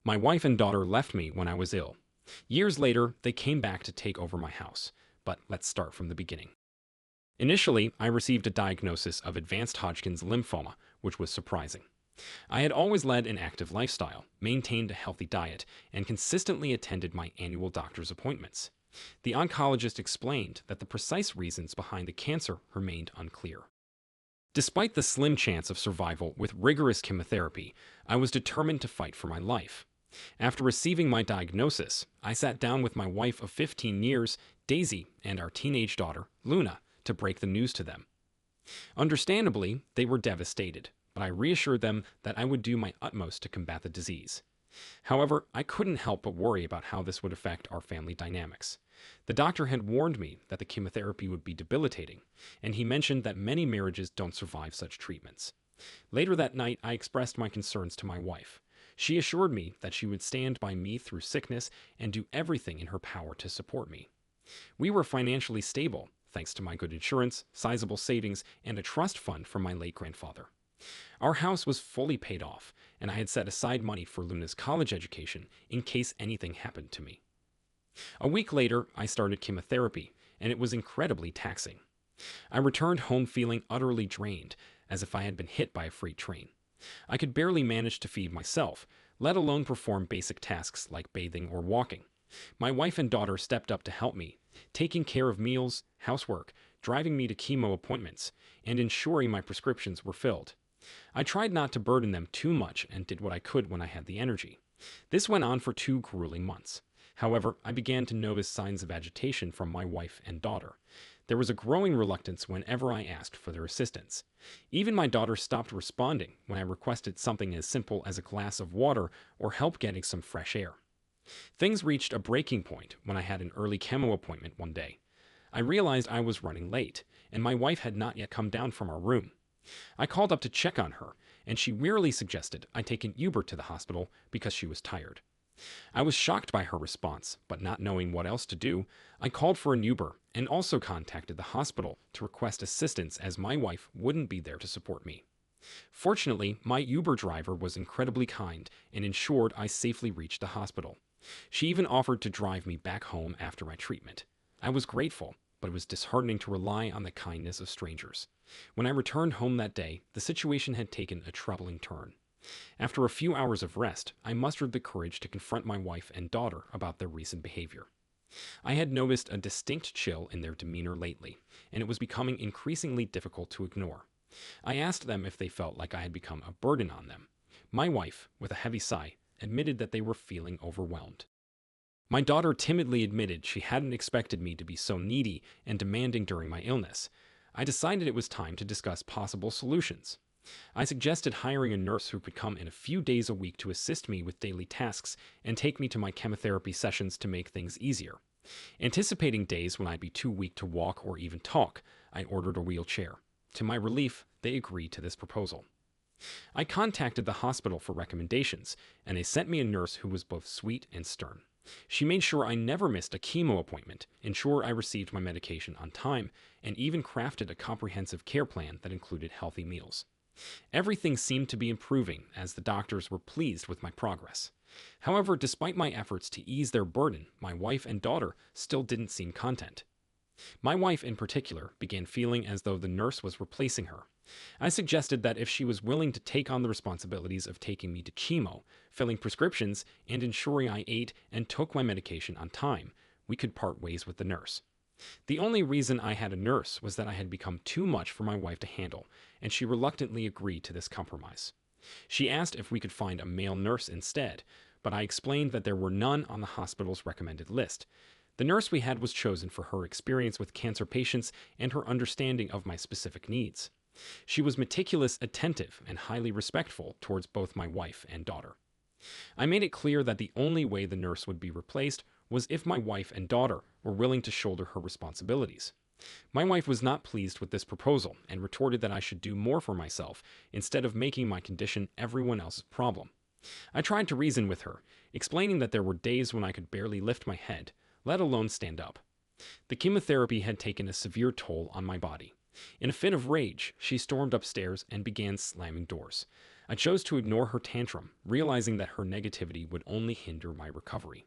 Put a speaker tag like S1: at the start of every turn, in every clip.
S1: My wife and daughter left me when I was ill. Years later, they came back to take over my house. But let's start from the beginning. Initially, I received a diagnosis of advanced Hodgkin's lymphoma, which was surprising. I had always led an active lifestyle, maintained a healthy diet, and consistently attended my annual doctor's appointments. The oncologist explained that the precise reasons behind the cancer remained unclear. Despite the slim chance of survival with rigorous chemotherapy, I was determined to fight for my life. After receiving my diagnosis, I sat down with my wife of 15 years, Daisy, and our teenage daughter, Luna, to break the news to them. Understandably, they were devastated, but I reassured them that I would do my utmost to combat the disease. However, I couldn't help but worry about how this would affect our family dynamics. The doctor had warned me that the chemotherapy would be debilitating, and he mentioned that many marriages don't survive such treatments. Later that night, I expressed my concerns to my wife. She assured me that she would stand by me through sickness and do everything in her power to support me. We were financially stable, thanks to my good insurance, sizable savings, and a trust fund from my late grandfather. Our house was fully paid off, and I had set aside money for Luna's college education in case anything happened to me. A week later, I started chemotherapy, and it was incredibly taxing. I returned home feeling utterly drained, as if I had been hit by a freight train. I could barely manage to feed myself, let alone perform basic tasks like bathing or walking. My wife and daughter stepped up to help me, taking care of meals, housework, driving me to chemo appointments, and ensuring my prescriptions were filled. I tried not to burden them too much and did what I could when I had the energy. This went on for 2 grueling months. However, I began to notice signs of agitation from my wife and daughter. There was a growing reluctance whenever I asked for their assistance. Even my daughter stopped responding when I requested something as simple as a glass of water or help getting some fresh air. Things reached a breaking point when I had an early chemo appointment one day. I realized I was running late, and my wife had not yet come down from our room. I called up to check on her, and she wearily suggested I take an Uber to the hospital because she was tired. I was shocked by her response, but not knowing what else to do, I called for an Uber and also contacted the hospital to request assistance as my wife wouldn't be there to support me. Fortunately, my Uber driver was incredibly kind and ensured I safely reached the hospital. She even offered to drive me back home after my treatment. I was grateful, but it was disheartening to rely on the kindness of strangers. When I returned home that day, the situation had taken a troubling turn. After a few hours of rest, I mustered the courage to confront my wife and daughter about their recent behavior. I had noticed a distinct chill in their demeanor lately, and it was becoming increasingly difficult to ignore. I asked them if they felt like I had become a burden on them. My wife, with a heavy sigh, admitted that they were feeling overwhelmed. My daughter timidly admitted she hadn't expected me to be so needy and demanding during my illness. I decided it was time to discuss possible solutions. I suggested hiring a nurse who could come in a few days a week to assist me with daily tasks and take me to my chemotherapy sessions to make things easier. Anticipating days when I'd be too weak to walk or even talk, I ordered a wheelchair. To my relief, they agreed to this proposal. I contacted the hospital for recommendations, and they sent me a nurse who was both sweet and stern. She made sure I never missed a chemo appointment, ensured I received my medication on time, and even crafted a comprehensive care plan that included healthy meals. Everything seemed to be improving as the doctors were pleased with my progress. However, despite my efforts to ease their burden, my wife and daughter still didn't seem content. My wife, in particular, began feeling as though the nurse was replacing her. I suggested that if she was willing to take on the responsibilities of taking me to chemo, filling prescriptions, and ensuring I ate and took my medication on time, we could part ways with the nurse. The only reason I had a nurse was that I had become too much for my wife to handle, and she reluctantly agreed to this compromise. She asked if we could find a male nurse instead, but I explained that there were none on the hospital's recommended list. The nurse we had was chosen for her experience with cancer patients and her understanding of my specific needs. She was meticulous, attentive, and highly respectful towards both my wife and daughter. I made it clear that the only way the nurse would be replaced was if my wife and daughter were willing to shoulder her responsibilities. My wife was not pleased with this proposal and retorted that I should do more for myself instead of making my condition everyone else's problem. I tried to reason with her, explaining that there were days when I could barely lift my head, let alone stand up. The chemotherapy had taken a severe toll on my body. In a fit of rage, she stormed upstairs and began slamming doors. I chose to ignore her tantrum, realizing that her negativity would only hinder my recovery.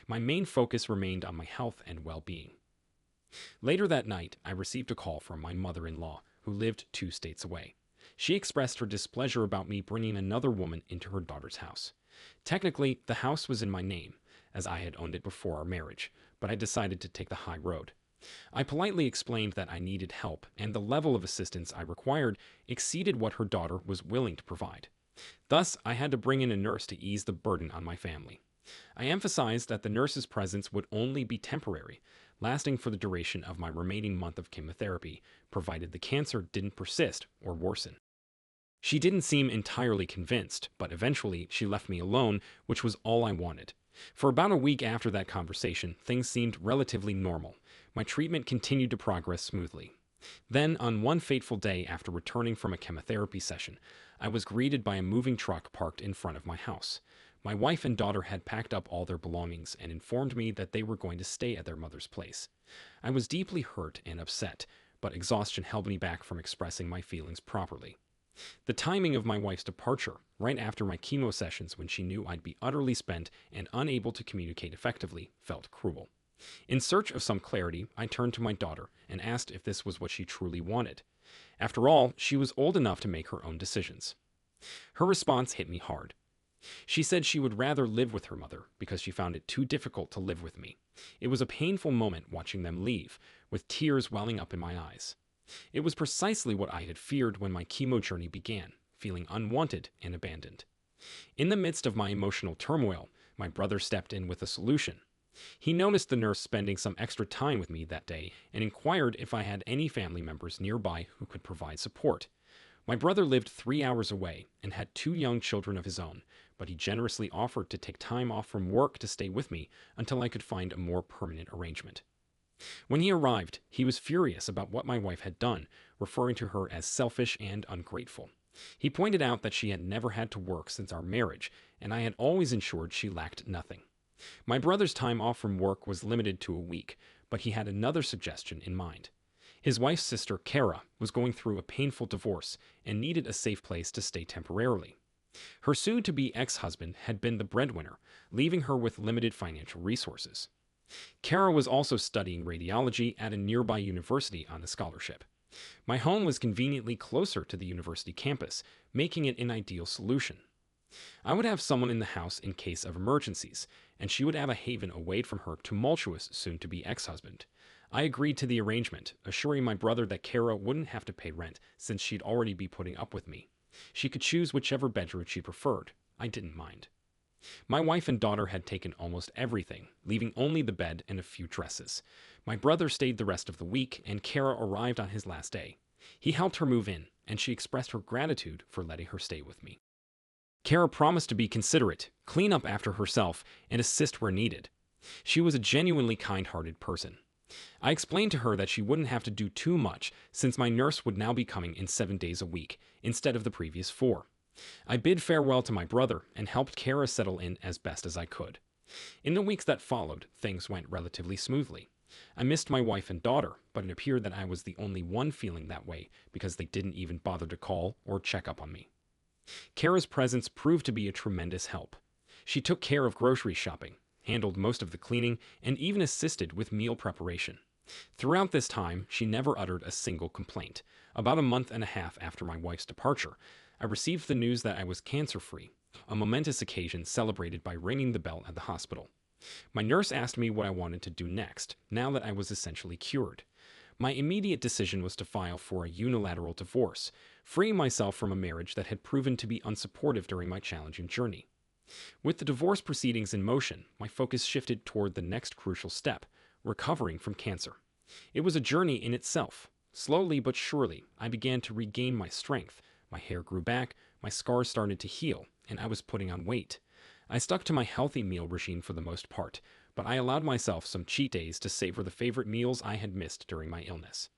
S1: My main focus remained on my health and well-being. Later that night, I received a call from my mother-in-law, who lived 2 states away. She expressed her displeasure about me bringing another woman into her daughter's house. Technically, the house was in my name, as I had owned it before our marriage, but I decided to take the high road. I politely explained that I needed help, and the level of assistance I required exceeded what her daughter was willing to provide. Thus, I had to bring in a nurse to ease the burden on my family. I emphasized that the nurse's presence would only be temporary, lasting for the duration of my remaining month of chemotherapy, provided the cancer didn't persist or worsen. She didn't seem entirely convinced, but eventually she left me alone, which was all I wanted. For about a week after that conversation, things seemed relatively normal. My treatment continued to progress smoothly. Then, on one fateful day after returning from a chemotherapy session, I was greeted by a moving truck parked in front of my house. My wife and daughter had packed up all their belongings and informed me that they were going to stay at their mother's place. I was deeply hurt and upset, but exhaustion held me back from expressing my feelings properly. The timing of my wife's departure, right after my chemo sessions when she knew I'd be utterly spent and unable to communicate effectively, felt cruel. In search of some clarity, I turned to my daughter and asked if this was what she truly wanted. After all, she was old enough to make her own decisions. Her response hit me hard. She said she would rather live with her mother because she found it too difficult to live with me. It was a painful moment watching them leave, with tears welling up in my eyes. It was precisely what I had feared when my chemo journey began, feeling unwanted and abandoned. In the midst of my emotional turmoil, my brother stepped in with a solution. He noticed the nurse spending some extra time with me that day and inquired if I had any family members nearby who could provide support. My brother lived 3 hours away and had 2 young children of his own, but he generously offered to take time off from work to stay with me until I could find a more permanent arrangement. When he arrived, he was furious about what my wife had done, referring to her as selfish and ungrateful. He pointed out that she had never had to work since our marriage, and I had always ensured she lacked nothing. My brother's time off from work was limited to a week, but he had another suggestion in mind. His wife's sister, Kara, was going through a painful divorce and needed a safe place to stay temporarily. Her soon-to-be ex-husband had been the breadwinner, leaving her with limited financial resources. Kara was also studying radiology at a nearby university on a scholarship. My home was conveniently closer to the university campus, making it an ideal solution. I would have someone in the house in case of emergencies, and she would have a haven away from her tumultuous soon-to-be ex-husband. I agreed to the arrangement, assuring my brother that Kara wouldn't have to pay rent since she'd already be putting up with me. She could choose whichever bedroom she preferred. I didn't mind. My wife and daughter had taken almost everything, leaving only the bed and a few dresses. My brother stayed the rest of the week, and Kara arrived on his last day. He helped her move in, and she expressed her gratitude for letting her stay with me. Kara promised to be considerate, clean up after herself, and assist where needed. She was a genuinely kind-hearted person. I explained to her that she wouldn't have to do too much since my nurse would now be coming in 7 days a week instead of the previous 4. I bid farewell to my brother and helped Kara settle in as best as I could. In the weeks that followed, things went relatively smoothly. I missed my wife and daughter, but it appeared that I was the only one feeling that way because they didn't even bother to call or check up on me. Kara's presence proved to be a tremendous help. She took care of grocery shopping, handled most of the cleaning, and even assisted with meal preparation. Throughout this time, she never uttered a single complaint. About a month and a half after my wife's departure, I received the news that I was cancer-free, a momentous occasion celebrated by ringing the bell at the hospital. My nurse asked me what I wanted to do next, now that I was essentially cured. My immediate decision was to file for a unilateral divorce, freeing myself from a marriage that had proven to be unsupportive during my challenging journey. With the divorce proceedings in motion, my focus shifted toward the next crucial step, recovering from cancer. It was a journey in itself. Slowly but surely, I began to regain my strength. My hair grew back, my scars started to heal, and I was putting on weight. I stuck to my healthy meal regime for the most part, but I allowed myself some cheat days to savor the favorite meals I had missed during my illness.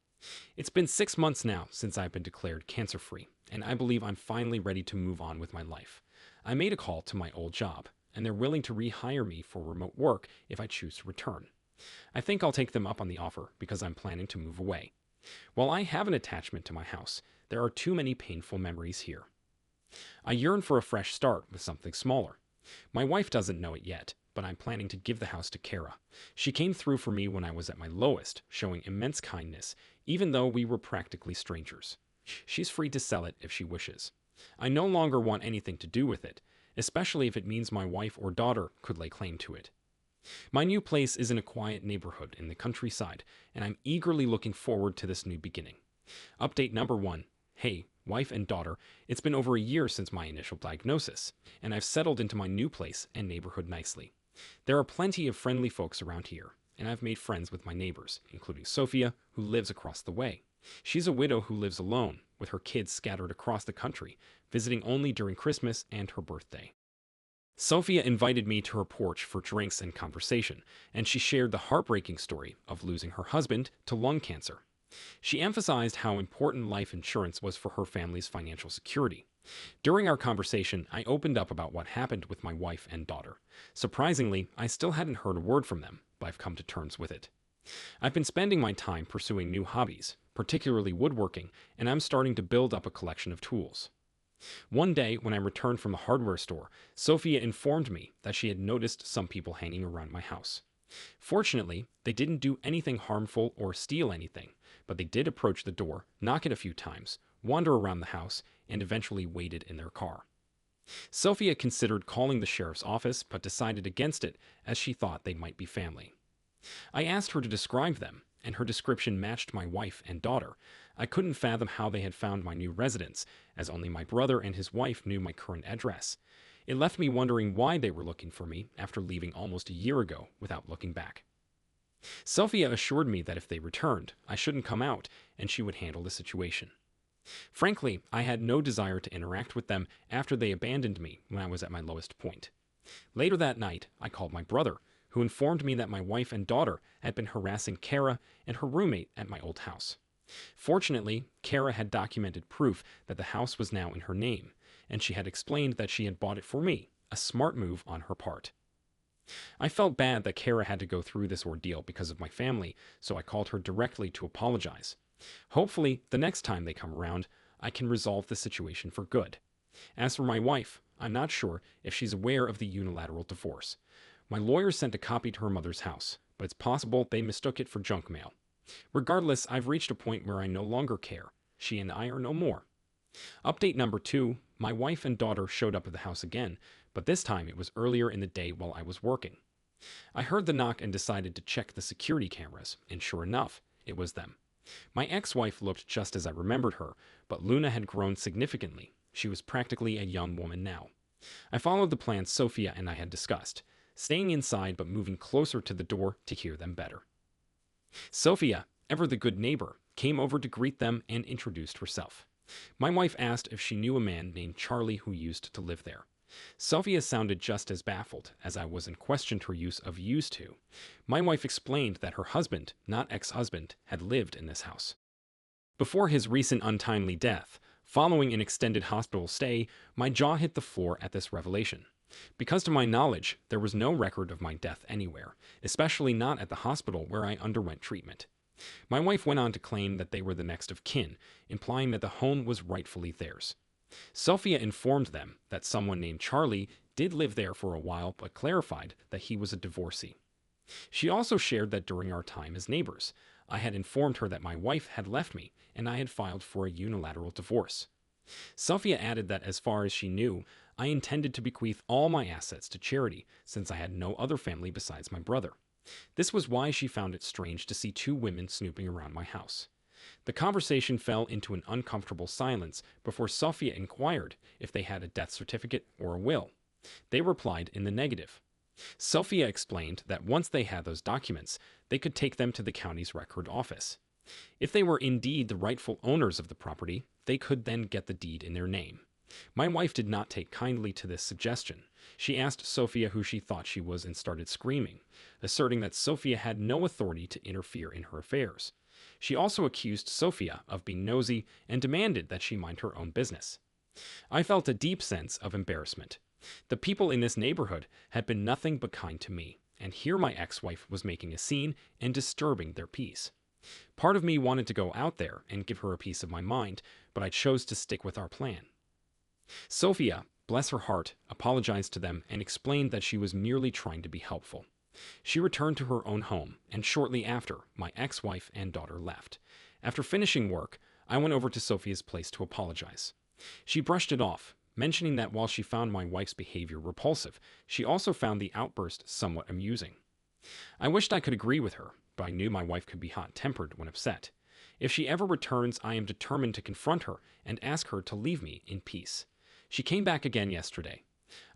S1: It's been 6 months now since I've been declared cancer-free, and I believe I'm finally ready to move on with my life. I made a call to my old job, and they're willing to rehire me for remote work if I choose to return. I think I'll take them up on the offer because I'm planning to move away. While I have an attachment to my house, there are too many painful memories here. I yearn for a fresh start with something smaller. My wife doesn't know it yet, but I'm planning to give the house to Kara. She came through for me when I was at my lowest, showing immense kindness, even though we were practically strangers. She's free to sell it if she wishes. I no longer want anything to do with it, especially if it means my wife or daughter could lay claim to it. My new place is in a quiet neighborhood in the countryside, and I'm eagerly looking forward to this new beginning. Update number 1. Hey, wife and daughter, it's been over a year since my initial diagnosis, and I've settled into my new place and neighborhood nicely. There are plenty of friendly folks around here, and I've made friends with my neighbors, including Sophia, who lives across the way. She's a widow who lives alone, with her kids scattered across the country, visiting only during Christmas and her birthday. Sophia invited me to her porch for drinks and conversation, and she shared the heartbreaking story of losing her husband to lung cancer. She emphasized how important life insurance was for her family's financial security. During our conversation, I opened up about what happened with my wife and daughter. Surprisingly, I still hadn't heard a word from them, but I've come to terms with it. I've been spending my time pursuing new hobbies, particularly woodworking, and I'm starting to build up a collection of tools. One day, when I returned from the hardware store, Sophia informed me that she had noticed some people hanging around my house. Fortunately, they didn't do anything harmful or steal anything, but they did approach the door, knock it a few times, wander around the house, and eventually waited in their car. Sophia considered calling the sheriff's office, but decided against it as she thought they might be family. I asked her to describe them, and her description matched my wife and daughter. I couldn't fathom how they had found my new residence, as only my brother and his wife knew my current address. It left me wondering why they were looking for me after leaving almost a year ago without looking back. Sophia assured me that if they returned, I shouldn't come out, and she would handle the situation. Frankly, I had no desire to interact with them after they abandoned me when I was at my lowest point. Later that night, I called my brother, who informed me that my wife and daughter had been harassing Kara and her roommate at my old house. Fortunately, Kara had documented proof that the house was now in her name, and she had explained that she had bought it for me, a smart move on her part. I felt bad that Kara had to go through this ordeal because of my family, so I called her directly to apologize. Hopefully, the next time they come around, I can resolve the situation for good. As for my wife, I'm not sure if she's aware of the unilateral divorce. My lawyer sent a copy to her mother's house, but it's possible they mistook it for junk mail. Regardless, I've reached a point where I no longer care. She and I are no more. Update number 2. My wife and daughter showed up at the house again, but this time it was earlier in the day while I was working. I heard the knock and decided to check the security cameras, and sure enough, it was them. My ex-wife looked just as I remembered her, but Luna had grown significantly. She was practically a young woman now. I followed the plan Sophia and I had discussed, staying inside but moving closer to the door to hear them better. Sophia, ever the good neighbor, came over to greet them and introduced herself. My wife asked if she knew a man named Charlie who used to live there. Sophia sounded just as baffled as I was and questioned her use of used to. My wife explained that her husband, not ex-husband, had lived in this house. Before his recent untimely death, following an extended hospital stay, my jaw hit the floor at this revelation. Because to my knowledge, there was no record of my death anywhere, especially not at the hospital where I underwent treatment. My wife went on to claim that they were the next of kin, implying that the home was rightfully theirs. Sophia informed them that someone named Charlie did live there for a while, but clarified that he was a divorcee. She also shared that during our time as neighbors, I had informed her that my wife had left me and I had filed for a unilateral divorce. Sophia added that as far as she knew, I intended to bequeath all my assets to charity since I had no other family besides my brother. This was why she found it strange to see 2 women snooping around my house. The conversation fell into an uncomfortable silence before Sophia inquired if they had a death certificate or a will. They replied in the negative. Sophia explained that once they had those documents, they could take them to the county's record office. If they were indeed the rightful owners of the property, they could then get the deed in their name. My wife did not take kindly to this suggestion. She asked Sophia who she thought she was and started screaming, asserting that Sophia had no authority to interfere in her affairs. She also accused Sophia of being nosy and demanded that she mind her own business. I felt a deep sense of embarrassment. The people in this neighborhood had been nothing but kind to me, and here my ex-wife was making a scene and disturbing their peace. Part of me wanted to go out there and give her a piece of my mind, but I chose to stick with our plan. Sophia, bless her heart, apologized to them and explained that she was merely trying to be helpful. She returned to her own home, and shortly after, my ex-wife and daughter left. After finishing work, I went over to Sophia's place to apologize. She brushed it off, mentioning that while she found my wife's behavior repulsive, she also found the outburst somewhat amusing. I wished I could agree with her, but I knew my wife could be hot-tempered when upset. If she ever returns, I am determined to confront her and ask her to leave me in peace. She came back again yesterday.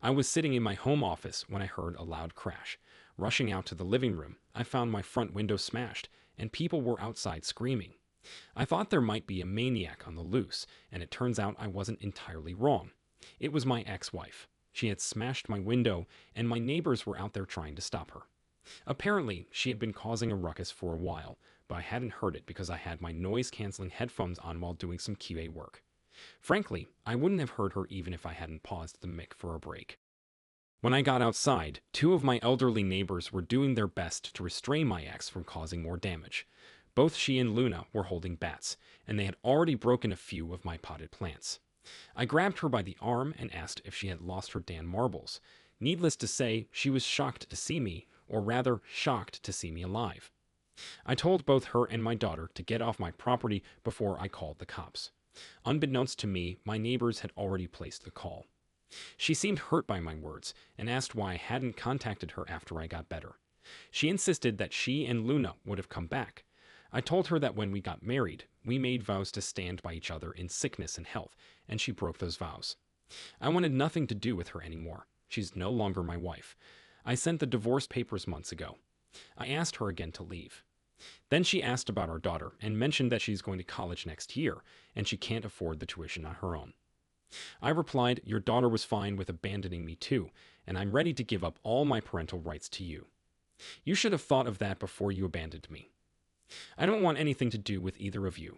S1: I was sitting in my home office when I heard a loud crash. Rushing out to the living room, I found my front window smashed, and people were outside screaming. I thought there might be a maniac on the loose, and it turns out I wasn't entirely wrong. It was my ex-wife. She had smashed my window, and my neighbors were out there trying to stop her. Apparently, she had been causing a ruckus for a while, but I hadn't heard it because I had my noise-canceling headphones on while doing some QA work. Frankly, I wouldn't have heard her even if I hadn't paused the mic for a break. When I got outside, two of my elderly neighbors were doing their best to restrain my ex from causing more damage. Both she and Luna were holding bats, and they had already broken a few of my potted plants. I grabbed her by the arm and asked if she had lost her damn marbles. Needless to say, she was shocked to see me, or rather, shocked to see me alive. I told both her and my daughter to get off my property before I called the cops. Unbeknownst to me, my neighbors had already placed the call. She seemed hurt by my words and asked why I hadn't contacted her after I got better. She insisted that she and Luna would have come back. I told her that when we got married, we made vows to stand by each other in sickness and health, and she broke those vows. I wanted nothing to do with her anymore. She's no longer my wife. I sent the divorce papers months ago. I asked her again to leave. Then she asked about our daughter and mentioned that she's going to college next year, and she can't afford the tuition on her own. I replied, your daughter was fine with abandoning me too, and I'm ready to give up all my parental rights to you. You should have thought of that before you abandoned me. I don't want anything to do with either of you.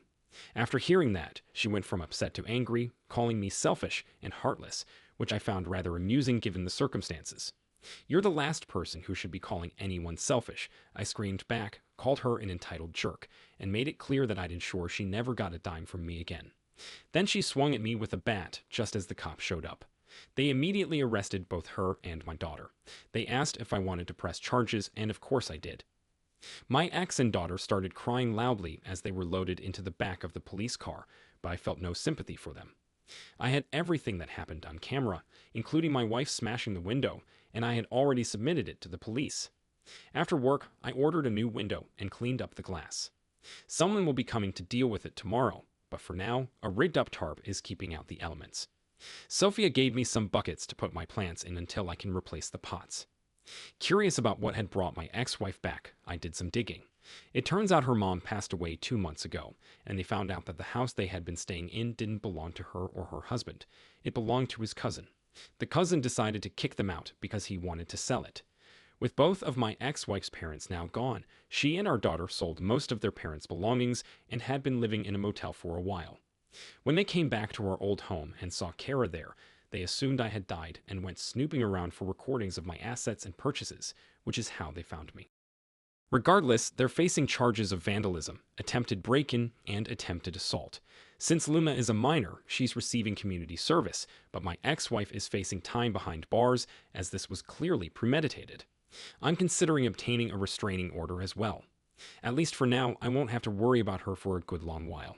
S1: After hearing that, she went from upset to angry, calling me selfish and heartless, which I found rather amusing given the circumstances. You're the last person who should be calling anyone selfish, I screamed back, called her an entitled jerk, and made it clear that I'd ensure she never got a dime from me again. Then she swung at me with a bat just as the cops showed up. They immediately arrested both her and my daughter. They asked if I wanted to press charges, and of course I did. My ex and daughter started crying loudly as they were loaded into the back of the police car, but I felt no sympathy for them. I had everything that happened on camera, including my wife smashing the window, and I had already submitted it to the police. After work, I ordered a new window and cleaned up the glass. Someone will be coming to deal with it tomorrow, but for now, a rigged-up tarp is keeping out the elements. Sophia gave me some buckets to put my plants in until I can replace the pots. Curious about what had brought my ex-wife back, I did some digging. It turns out her mom passed away 2 months ago, and they found out that the house they had been staying in didn't belong to her or her husband. It belonged to his cousin. The cousin decided to kick them out because he wanted to sell it. With both of my ex-wife's parents now gone, she and our daughter sold most of their parents' belongings and had been living in a motel for a while. When they came back to our old home and saw Kara there, they assumed I had died and went snooping around for recordings of my assets and purchases, which is how they found me. Regardless, they're facing charges of vandalism, attempted break-in, and attempted assault. Since Luna is a minor, she's receiving community service, but my ex-wife is facing time behind bars, as this was clearly premeditated. I'm considering obtaining a restraining order as well. At least for now, I won't have to worry about her for a good long while.